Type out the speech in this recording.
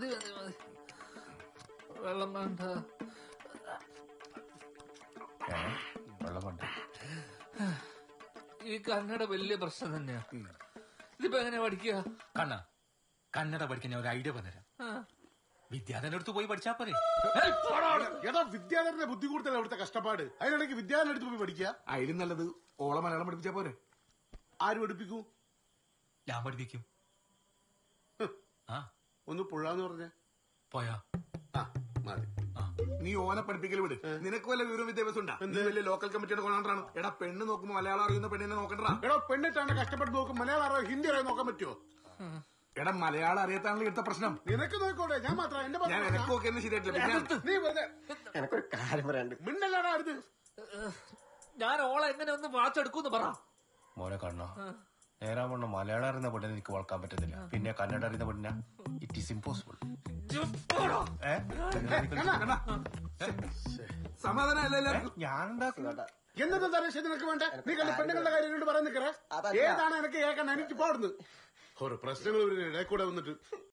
മതി മതി മതി. വെള്ളം വേണ്ട. വെള്ളം വേണ്ട. ഈ കന്നഡ വലിയ പ്രശ്നം തന്നെയാ. ഇതിപ്പോ എങ്ങനെയാ പഠിക്കുക? കന്നഡ പഠിക്കാൻ ഞാൻ ഒരു ഐഡിയ പറഞ്ഞുതരാം. വിദ്യാധരന്റെ അടുത്ത് പോയി പഠിച്ചാ പോരെ? ഏതാ വിദ്യാധരന്റെ ബുദ്ധി കൂടുതൽ അവിടുത്തെ കഷ്ടപ്പാട്. അതിനിടയ്ക്ക് വിദ്യാധരന്റെ അടുത്ത് പോയി പഠിക്കുക. അതിലും നല്ലത് ഓളെ മലയാളം പഠിപ്പിച്ചാ പോരെ? ആര് പഠിപ്പിക്കൂ? ഞാൻ പഠിപ്പിക്കും. ഒന്ന് പുഴാന്ന് പറഞ്ഞേ. പോയാ മതി. നീ ഓനെ പഠിപ്പിക്കൽ വിട്. നിനക്ക് വല്ല വിവരം വിദ്യാഭ്യാസം ഉണ്ടാ? നീ വലിയ ലോക്കൽ കമ്മിറ്റിയുടെ കൊണ്ടാണ്. എടാ പെണ്ണ് നോക്കുമ്പോ മലയാളം അറിയുന്ന പെണ്ണിനെ നോക്കണ്ടാ. എടാ പെണ്ണിട്ടാണ് കഷ്ടപ്പെട്ട് നോക്കും. മലയാളം അറിയാം, ഹിന്ദി അറിയാൻ നോക്കാൻ പറ്റുമോ? എടാ മലയാളം അറിയാത്താണല്ലോ എടുത്ത പ്രശ്നം. നിനക്ക് നോക്കോട്ടെ, ഞാൻ മാത്രം എന്റെ ഞാൻ എനക്ക് നോക്കിയെന്ന് ശരിയായിട്ടില്ല. നീ വെറുതെ എനക്കൊരു കാര്യം പറയാണ്ട്. മിണ്ടല്ലാടാ അടുത്ത്. ഞാൻ ഓളെ എങ്ങനെ ഒന്ന് വാച്ചെടുക്കൂന്ന് പറ. മോനെ കണ്ണ നേരാവണ്ണം മലയാളം അറിയുന്ന പെണ്ണിനെ എനിക്ക് വളക്കാൻ പറ്റത്തില്ല. പിന്നെ കന്നഡ അറിയുന്ന പെണ്ണിന ഇറ്റ് ഈസ് ഇമ്പോസിബിൾ. സമാധാനം എല്ലാവർക്കും. ഞാൻ ഉണ്ടാക്കുന്ന എന്നത്തെ തരേശ് നിനക്ക് വേണ്ട? നീ കണ്ട പെണ്ണുങ്ങളുടെ കാര്യം പറയാൻ നിൽക്കറ. ഏതാണ് എനിക്ക് കേൾക്കണ്ട? എനിക്ക് പോടുന്നു ഓരോ പ്രശ്നങ്ങൾ ഇടയിൽ കൂടെ വന്നിട്ട്